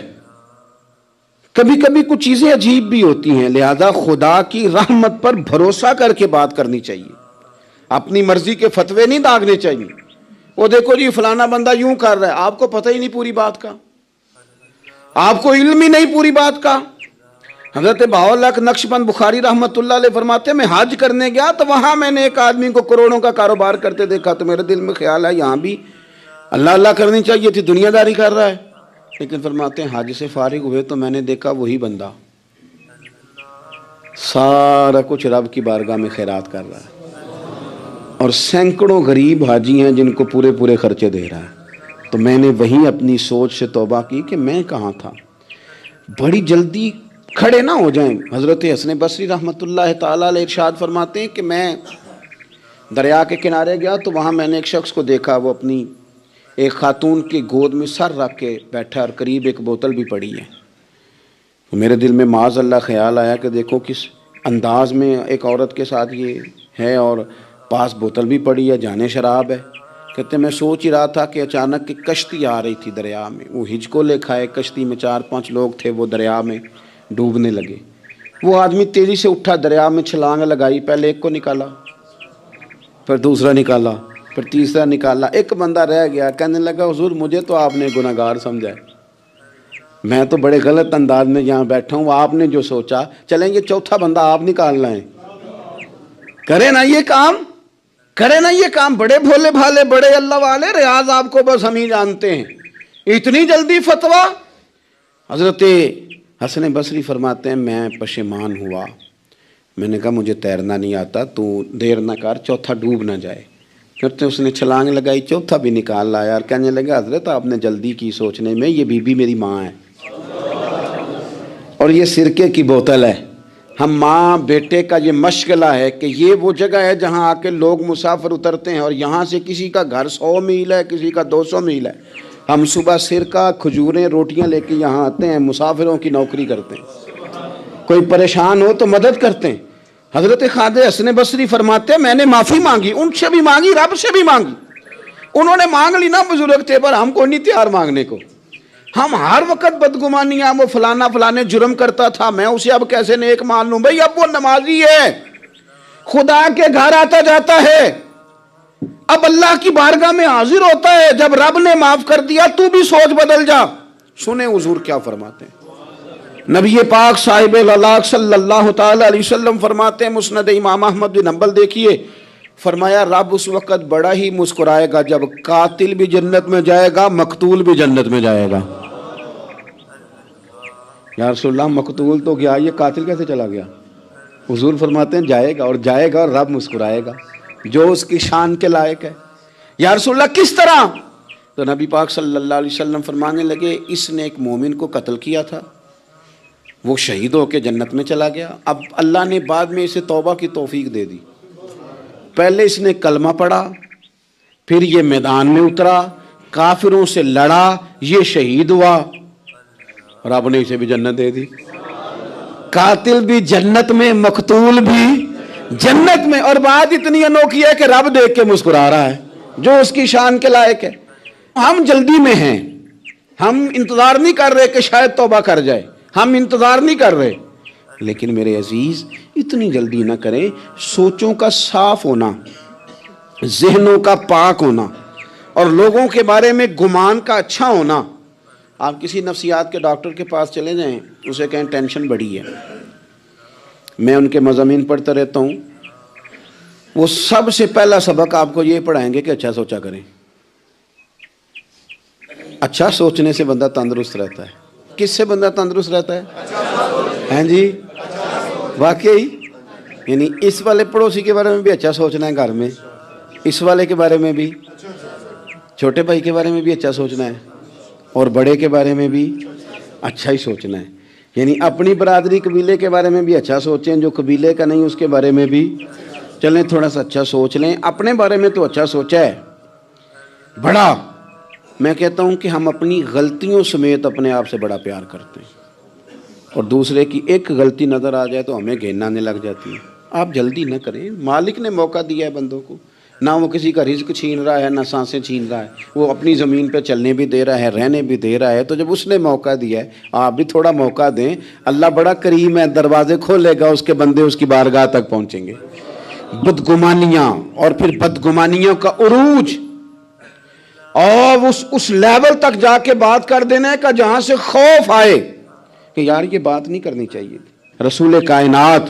کبھی کبھی کچھ چیزیں عجیب بھی ہوتی ہیں، لہذا خدا کی رحمت پر بھروسہ کر کے بات کرنی چاہیے. اپنی مرضی کے فتوے نہیں داغنے چاہیے. وہ دیکھو جی فلانا بندہ یوں کر رہا ہے، آپ کو پتہ ہی نہیں پوری بات کا، آپ کو علم ہی نہیں پوری بات کا. حضرت بہاءاللہ نقشبند بخاری رحمت اللہ علیہ فرماتے ہیں میں حج کرنے گیا تو وہاں میں نے ایک آدمی کو کروڑوں کا کاروبار کرتے دیکھا تو میرے دل میں خیال ہے یہاں بھی اللہ اللہ کرنی چاہیے تھی، دنیا داری کر رہا ہے. لیکن فرماتے ہیں حج سے فارغ ہوئے تو میں نے دیکھا وہی بندہ سارا کچھ رب کی بارگاہ میں خیرات کر رہا ہے اور سینکڑوں غریب حاجی ہیں جن کو پورے پورے خرچے دے رہا ہے. تو میں نے وہیں اپنی سوچ سے توبہ کی کہ میں کہاں تھا. بڑی جلدی کھڑے نہ ہو جائیں. حضرت حسن بصری رحمۃ اللہ تعالیٰ علیہ ارشاد فرماتے ہیں کہ میں دریا کے کنارے گیا تو وہاں میں نے ایک شخص کو دیکھا، وہ اپنی ایک خاتون کی گود میں سر رکھ کے بیٹھا اور قریب ایک بوتل بھی پڑی ہے. میرے دل میں معاذ اللہ خیال آیا کہ دیکھو کس انداز میں ایک عورت کے ساتھ یہ ہے، اور پاس بوتل بھی پڑی ہے، جانے شراب ہے. کہتے میں سوچ ہی رہا تھا کہ اچانک کی کشتی آ رہی تھی دریا میں. وہ ہچکو لے کھائے، کشتی میں 4-5 لوگ تھے، وہ دریا میں ڈوبنے لگے. وہ آدمی تیزی سے اٹھا، دریا میں چھلانگ لگائی، پہلے ایک کو نکالا، پھر دوسرا نکالا، پھر تیسرا نکالا. ایک بندہ رہ گیا، کہنے لگا حضور مجھے تو آپ نے گناہگار سمجھا ہے، میں تو بڑے غلط انداز میں یہاں بیٹھا ہوں، آپ نے جو سوچا. چلیں گے چوتھا بندہ آپ نکال لائیں، کرے نا یہ کام، کرے نا یہ کام. بڑے بھولے بھالے، بڑے اللہ والے، ریاض آپ کو بس ہم ہی جانتے ہیں، اتنی جلدی فتویٰ. حضرت حسن بصری فرماتے ہیں میں پشیمان ہوا. میں نے کہا مجھے تیرنا نہیں آتا، تو دیر نہ کر، چوتھا ڈوب نہ جائے. پھر اس نے چھلانگ لگائی، چوتھا بھی نکال لایا اور کہنے لگا حضرت آپ نے جلدی کی سوچنے میں، یہ بی بی میری ماں ہے اور یہ سرکے کی بوتل ہے. ہم ماں بیٹے کا یہ مشغلہ ہے کہ یہ وہ جگہ ہے جہاں آ کے لوگ مسافر اترتے ہیں، اور یہاں سے کسی کا گھر 100 میل ہے، کسی کا 200 میل ہے. ہم صبح سرکہ، کھجوریں، روٹیاں لے کے یہاں آتے ہیں، مسافروں کی نوکری کرتے ہیں، کوئی پریشان ہو تو مدد کرتے ہیں. حضرت خواجہ حسن بصری فرماتے ہیں میں نے معافی مانگی، ان سے بھی مانگی، رب سے بھی مانگی. انہوں نے مانگ لی نا بزرگ تھے، پر ہم کو نہیں تیار مانگنے کو. ہم ہر وقت بدگمانیاں، وہ فلانا فلانے جرم کرتا تھا، میں اسے اب کیسے نیک مان لوں. بھئی اب وہ نمازی ہے، خدا کے گھر آتا جاتا ہے، اب اللہ کی بارگاہ میں حاضر ہوتا ہے. جب رب نے معاف کر دیا تو بھی سوچ بدل جا. سنیں حضور کیا فرماتے ہیں. نبی پاک صاحب العلاق صلی اللہ تعالی علیہ وسلم فرماتے ہیں، مسند امام احمد بن حنبل دیکھیے، فرمایا رب اس وقت بڑا ہی مسکرائے گا جب قاتل بھی جنت میں جائے گا، مقتول بھی جنت میں جائے گا. یا رسول اللہ مقتول تو گیا، یہ قاتل کیسے چلا گیا؟ حضور فرماتے ہیں جائے گا، اور جائے گا اور رب مسکرائے گا جو اس کی شان کے لائق ہے. یا رسول اللہ کس طرح؟ تو نبی پاک صلی اللہ علیہ وسلم فرمانے لگے اس نے ایک مومن کو قتل کیا تھا، وہ شہید ہو کے جنت میں چلا گیا. اب اللہ نے بعد میں اسے توبہ کی توفیق دے دی. پہلے اس نے کلمہ پڑھا، پھر یہ میدان میں اترا، کافروں سے لڑا، یہ شہید ہوا، رب نے اسے بھی جنت دے دی. قاتل بھی جنت میں، مقتول بھی جنت میں. اور بات اتنی انوکھی ہے کہ رب دیکھ کے مسکرا رہا ہے جو اس کی شان کے لائق ہے. ہم جلدی میں ہیں، ہم انتظار نہیں کر رہے کہ شاید توبہ کر جائے، ہم انتظار نہیں کر رہے. لیکن میرے عزیز اتنی جلدی نہ کریں. سوچوں کا صاف ہونا، ذہنوں کا پاک ہونا، اور لوگوں کے بارے میں گمان کا اچھا ہونا. آپ کسی نفسیات کے ڈاکٹر کے پاس چلے جائیں، اسے کہیں ٹینشن بڑی ہے. میں ان کے مضامین پڑھتا رہتا ہوں، وہ سب سے پہلا سبق آپ کو یہ پڑھائیں گے کہ اچھا سوچا کریں. اچھا سوچنے سے بندہ تندرست رہتا ہے. کس سے بندہ تندرست رہتا ہے؟ ہیں جی واقعی. یعنی اس والے پڑوسی کے بارے میں بھی اچھا سوچنا ہے، گھر میں اس والے کے بارے میں بھی، چھوٹے بھائی کے بارے میں بھی اچھا سوچنا ہے، اور بڑے کے بارے میں بھی اچھا ہی سوچنا ہے. یعنی اپنی برادری قبیلے کے بارے میں بھی اچھا سوچیں، جو قبیلے کا نہیں اس کے بارے میں بھی چلیں تھوڑا سا اچھا سوچ لیں. اپنے بارے میں تو اچھا سوچا ہے بڑا. میں کہتا ہوں کہ ہم اپنی غلطیوں سمیت اپنے آپ سے بڑا پیار کرتے ہیں، اور دوسرے کی ایک غلطی نظر آ جائے تو ہمیں گھین آنے لگ جاتی ہے. آپ جلدی نہ کریں. مالک نے موقع دیا ہے بندوں کو، نہ وہ کسی کا رزق چھین رہا ہے، نہ سانسیں چھین رہا ہے، وہ اپنی زمین پہ چلنے بھی دے رہا ہے، رہنے بھی دے رہا ہے. تو جب اس نے موقع دیا ہے آپ بھی تھوڑا موقع دیں. اللہ بڑا کریم ہے، دروازے کھولے گا، اس کے بندے اس کی بارگاہ تک پہنچیں گے. بدگمانیاں، اور پھر بدگمانیوں کا عروج، اور اس لیول تک جا کے بات کر دینا کا جہاں سے خوف آئے کہ یار یہ بات نہیں کرنی چاہیے. رسول کائنات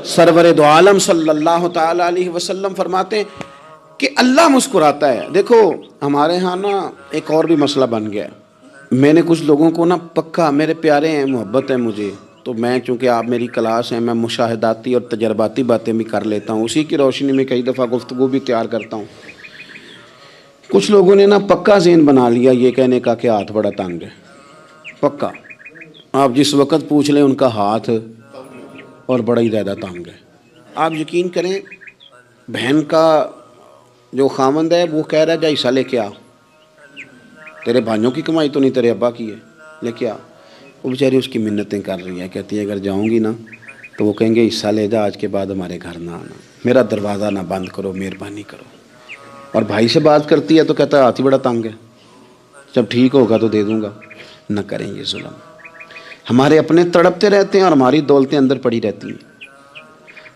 سرور دو عالم صلی اللہ تعالی علیہ وسلم فرماتے ہیں کہ اللہ مسکراتا ہے. دیکھو ہمارے ہاں نا ایک اور بھی مسئلہ بن گیا ہے. میں نے کچھ لوگوں کو نا پکا، میرے پیارے ہیں، محبت ہے مجھے، تو میں چونکہ آپ میری کلاس ہیں، میں مشاہداتی اور تجرباتی باتیں بھی کر لیتا ہوں، اسی کی روشنی میں کئی دفعہ گفتگو بھی تیار کرتا ہوں. کچھ لوگوں نے نا پکا ذہن بنا لیا یہ کہنے کا کہ ہاتھ بڑا تنگ ہے. پکا آپ جس وقت پوچھ لیں ان کا ہاتھ اور بڑا ہی زیادہ تنگ ہے. آپ یقین کریں بہن کا جو خامند ہے وہ کہہ رہا ہے جا حصہ لے کے آ, تیرے بھائیوں کی کمائی تو نہیں تیرے ابا کی ہے, لے کے آ. وہ بیچاری اس کی منتیں کر رہی ہے, کہتی ہے اگر جاؤں گی نا تو وہ کہیں گے حصہ لے جا, آج کے بعد ہمارے گھر نہ آنا, میرا دروازہ نہ بند کرو, مہربانی کرو. اور بھائی سے بات کرتی ہے تو کہتا ہے ہاتھ ہی بڑا تنگ ہے, جب ٹھیک ہوگا تو دے دوں گا. نہ کریں یہ ظلم. ہمارے اپنے تڑپتے رہتے ہیں اور ہماری دولتیں اندر پڑی رہتی ہیں.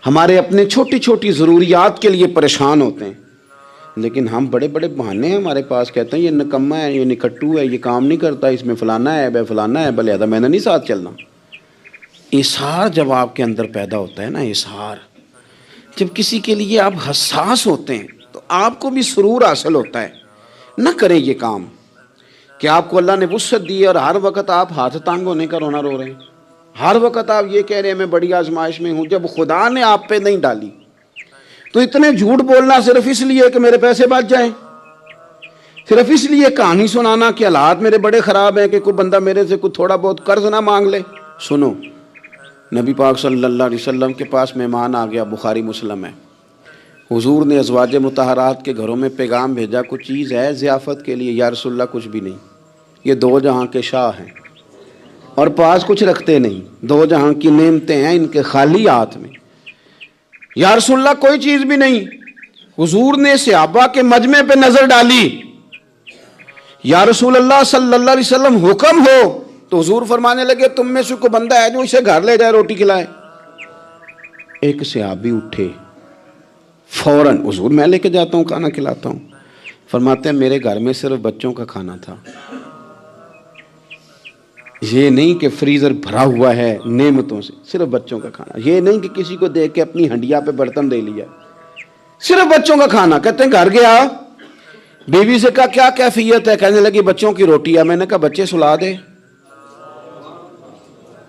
ہمارے اپنے چھوٹی چھوٹی ضروریات کے لیے پریشان ہوتے ہیں, لیکن ہم بڑے بڑے بہانے ہیں ہمارے پاس, کہتے ہیں یہ نکما ہے, یہ نکھٹو ہے, یہ کام نہیں کرتا, اس میں فلانا ہے, بے فلانا ہے, بلہذا میں نے نہیں ساتھ چلنا. اظہار جب آپ کے اندر پیدا ہوتا ہے نا, اظہار جب کسی کے لیے آپ حساس ہوتے ہیں تو آپ کو بھی سرور حاصل ہوتا ہے. نہ کریں یہ کام کہ آپ کو اللہ نے وسعت دی ہے اور ہر وقت آپ ہاتھ تانگ ہونے کا رونا رو رہے ہیں, ہر وقت آپ یہ کہہ رہے ہیں میں بڑی آزمائش میں ہوں, جب خدا نے آپ پہ نہیں ڈالی. تو اتنے جھوٹ بولنا صرف اس لیے کہ میرے پیسے بچ جائیں, صرف اس لیے کہانی سنانا کہ حالات میرے بڑے خراب ہیں کہ کوئی بندہ میرے سے کوئی تھوڑا بہت قرض نہ مانگ لے. سنو, نبی پاک صلی اللہ علیہ وسلم کے پاس مہمان آ گیا, بخاری مسلم ہے. حضور نے ازواج مطہرات کے گھروں میں پیغام بھیجا, کچھ چیز ہے ضیافت کے لیے؟ یا رسول اللہ کچھ بھی نہیں, یہ دو جہاں کے شاہ ہیں اور پاس کچھ رکھتے نہیں, دو جہاں کی نعمتیں ہیں ان کے خالی ہاتھ میں. یا رسول اللہ کوئی چیز بھی نہیں. حضور نے صحابہ کے مجمع پہ نظر ڈالی, یا رسول اللہ صلی اللہ علیہ وسلم حکم ہو. تو حضور فرمانے لگے تم میں سے کوئی بندہ ہے جو اسے گھر لے جائے روٹی کھلائے. ایک صحابی اٹھے فوراً, حضور میں لے کے جاتا ہوں کھانا کھلاتا ہوں. فرماتے ہیں میرے گھر میں صرف بچوں کا کھانا تھا, یہ نہیں کہ فریزر بھرا ہوا ہے نعمتوں سے, صرف بچوں کا کھانا. یہ نہیں کہ کسی کو دیکھ کے اپنی ہنڈیا پہ برتن دے لیا, صرف بچوں کا کھانا. کہتے ہیں گھر گیا, بیوی سے کہا کیا کیفیت ہے؟ کہنے لگی بچوں کی روٹی ہے. میں نے کہا بچے سلا دے,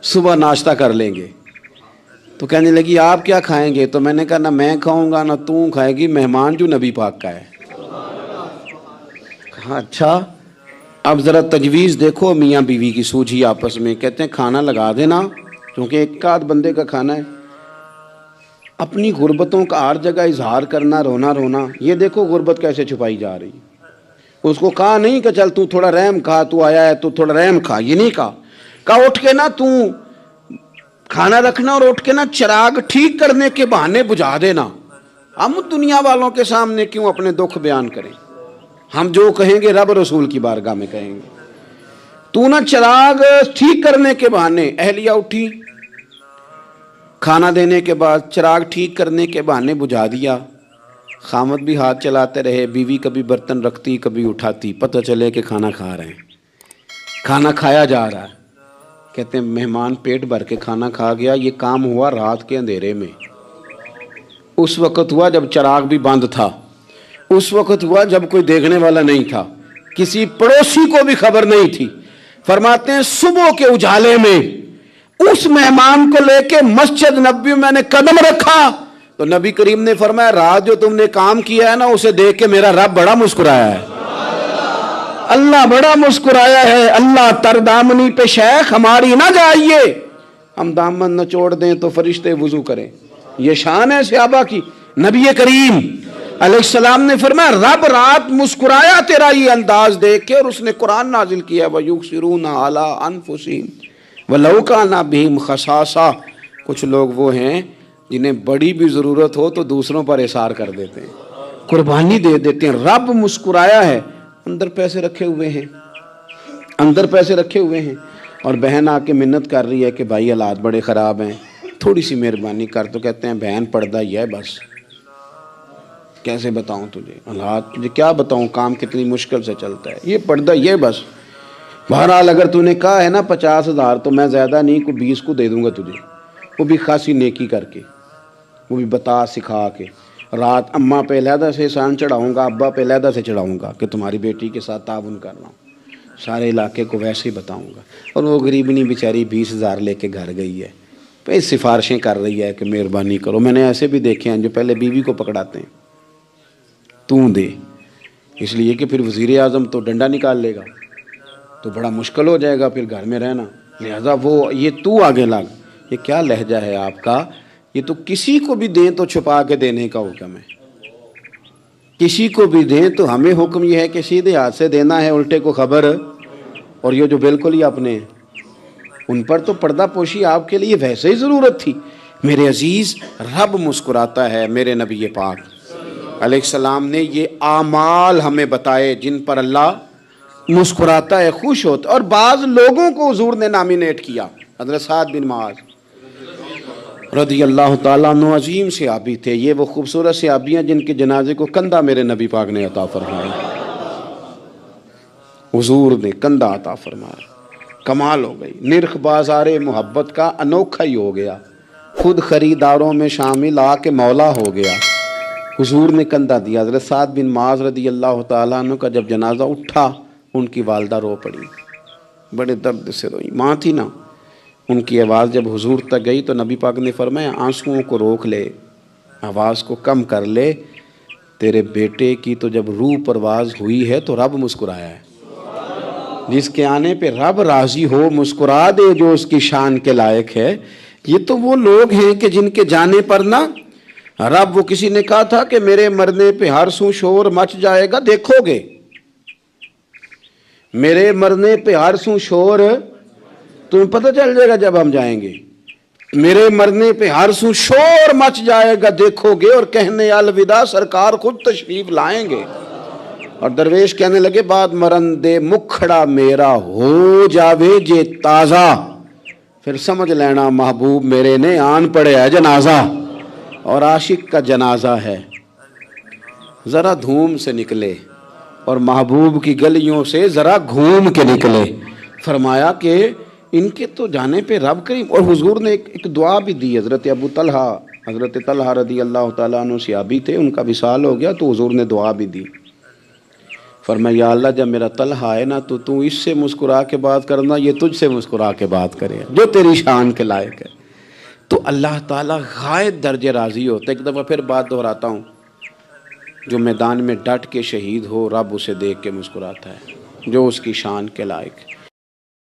صبح ناشتہ کر لیں گے. تو کہنے لگی آپ کیا کھائیں گے؟ تو میں نے کہا نہ میں کھاؤں گا نہ تو کھائے گی, مہمان جو نبی پاک کا ہے. کہا اچھا, اب ذرا تجویز دیکھو میاں بیوی کی سوجھی آپس میں. کہتے ہیں کھانا لگا دینا کیونکہ ایک آدھ بندے کا کھانا ہے. اپنی غربتوں کا ہر جگہ اظہار کرنا, رونا رونا. یہ دیکھو غربت کیسے چھپائی جا رہی. اس کو کہا نہیں کہ چل تو تھوڑا رحم کھا, تو آیا ہے تو تھوڑا رحم کھا, یہ نہیں کہا. کہا اٹھ کے نا تو کھانا رکھنا اور اٹھ کے نا چراغ ٹھیک کرنے کے بہانے بجھا دینا. ہم دنیا والوں کے سامنے کیوں اپنے دکھ بیان کریں؟ ہم جو کہیں گے رب رسول کی بارگاہ میں کہیں گے. تو نہ چراغ ٹھیک کرنے کے بہانے. اہلیہ اٹھی, کھانا دینے کے بعد چراغ ٹھیک کرنے کے بہانے بجھا دیا. خامد بھی ہاتھ چلاتے رہے, بیوی کبھی برتن رکھتی کبھی اٹھاتی, پتہ چلے کہ کھانا کھا رہے ہیں, کھانا کھایا جا رہا ہے. کہتے ہیں مہمان پیٹ بھر کے کھانا کھا گیا. یہ کام ہوا رات کے اندھیرے میں, اس وقت ہوا جب چراغ بھی بند تھا, اس وقت ہوا جب کوئی دیکھنے والا نہیں تھا, کسی پڑوسی کو بھی خبر نہیں تھی. فرماتے ہیں صبح کے اجالے میں اس مہمان کو لے کے مسجد نبوی میں نے قدم رکھا تو نبی کریم نے فرمایا رات جو تم نے کام کیا ہے نا اسے دیکھ کے میرا رب بڑا مسکرایا ہے, اللہ بڑا مسکرایا ہے. اللہ تر دامنی پہ شیخ ہماری نہ جائیے, ہم دامن نچوڑ دیں تو فرشتے وضو کریں. یہ شان ہے صحابہ کی. نبی کریم علیہ السلام نے فرمایا رب رات مسکرایا تیرا یہ انداز دیکھ کے, اور اس نے قرآن نازل کیا وَيُؤْثِرُونَ عَلَىٰ أَنفُسِهِمْ وَلَوْ كَانَ بِهِمْ خَصَاصَةٌ. کچھ لوگ وہ ہیں جنہیں بڑی بھی ضرورت ہو تو دوسروں پر اثار کر دیتے ہیں, قربانی دے دیتے ہیں. رب مسکرایا ہے, اندر پیسے رکھے ہوئے ہیں, اندر پیسے رکھے ہوئے ہیں. اور بہن آ کے منت کر رہی ہے کہ بھائی حالات بڑے خراب ہیں, تھوڑی سی مہربانی کر. تو کہتے ہیں بہن پردہ ہی ہے بس, کیسے بتاؤں تجھے حالات, تجھے کیا بتاؤں کام کتنی مشکل سے چلتا ہے, یہ پردہ یہ بس. بہرحال اگر تو نے کہا ہے نا 50,000 تو میں زیادہ نہیں کوئی 20 کو دے دوں گا تجھے, وہ بھی خاصی نیکی کر کے, وہ بھی بتا سکھا کے. رات اماں پہ علیحدہ سے احسان چڑھاؤں گا, ابا پہ علیحدہ سے چڑھاؤں گا کہ تمہاری بیٹی کے ساتھ تعاون کر رہا ہوں, سارے علاقے کو ویسے ہی بتاؤں گا. اور وہ غریبنی بیچاری 20,000 لے کے گھر گئی ہے, پہ سفارشیں کر رہی ہے کہ مہربانی کرو. میں نے ایسے بھی دیکھے ہیں جو پہلے بیوی کو پکڑاتے ہیں تو دے, اس لیے کہ پھر وزیر اعظم تو ڈنڈا نکال لے گا تو بڑا مشکل ہو جائے گا پھر گھر میں رہنا. لہذا وہ یہ تو آگے لگ، یہ کیا لہجہ ہے آپ کا؟ یہ تو کسی کو بھی دیں تو چھپا کے دینے کا حکم ہے، کسی کو بھی دیں تو ہمیں حکم یہ ہے کہ سیدھے ہاتھ سے دینا ہے، الٹے کو خبر۔ اور یہ جو بالکل ہی اپنے ہیں، ان پر تو پردہ پوشی آپ کے لیے ویسے ہی ضرورت تھی۔ میرے عزیز، رب مسکراتا ہے، میرے نبی پاک علیہ السلام نے یہ اعمال ہمیں بتائے جن پر اللہ مسکراتا ہے، خوش ہوتا ہے۔ اور بعض لوگوں کو حضور نے نامینیٹ کیا، حضرت سعد بن معاذ رضی اللہ تعالیٰ عنہ عظیم صحابی تھے۔ یہ وہ خوبصورت صحابی ہیں جن کے جنازے کو کندھا میرے نبی پاک نے عطا فرمایا، حضور نے کندھا عطا فرمایا۔ کمال ہو گئی، نرخ بازار محبت کا انوکھا ہی ہو گیا، خود خریداروں میں شامل آ کے مولا ہو گیا۔ حضور نے کندھا دیا۔ حضرت سعد بن معاذ رضی اللہ تعالیٰ عنہ کا جب جنازہ اٹھا، ان کی والدہ رو پڑی، بڑے درد سے روئی، ماں تھی نا۔ ان کی آواز جب حضور تک گئی تو نبی پاک نے فرمایا آنسوؤں کو روک لے، آواز کو کم کر لے، تیرے بیٹے کی تو جب روح پرواز ہوئی ہے تو رب مسکرایا ہے۔ جس کے آنے پہ رب راضی ہو، مسکرا دے جو اس کی شان کے لائق ہے۔ یہ تو وہ لوگ ہیں کہ جن کے جانے پر نا رب، وہ کسی نے کہا تھا کہ میرے مرنے پہ ہر سو شور مچ جائے گا، دیکھو گے میرے مرنے پہ ہر سو شور، تمہیں پتہ چل جائے گا جب ہم جائیں گے، میرے مرنے پہ ہر سو شور مچ جائے گا، دیکھو گے، اور کہنے الوداع سرکار خود تشریف لائیں گے۔ اور درویش کہنے لگے بعد مرندے مکھڑا میرا ہو جاوے جے تازہ، پھر سمجھ لینا محبوب میرے نے آن پڑے ہے جنازہ۔ اور عاشق کا جنازہ ہے، ذرا دھوم سے نکلے اور محبوب کی گلیوں سے ذرا گھوم کے نکلے۔ فرمایا کہ ان کے تو جانے پہ رب کریم۔ اور حضور نے ایک دعا بھی دی۔ حضرت ابو طلحہ، حضرت طلحہ رضی اللہ تعالیٰ عنہ صحابی تھے، ان کا وصال ہو گیا تو حضور نے دعا بھی دی۔ فرمایا یا اللہ جب میرا طلحہ آئے نا تو اس سے مسکرا کے بات کرنا، یہ تجھ سے مسکرا کے بات کرے جو تیری شان کے لائق ہے۔ تو اللہ تعالیٰ غائب درجے راضی ہوتا ہے۔ ایک دفعہ پھر بات دہراتا ہوں، جو میدان میں ڈٹ کے شہید ہو، رب اسے دیکھ کے مسکراتا ہے جو اس کی شان کے لائق ہے۔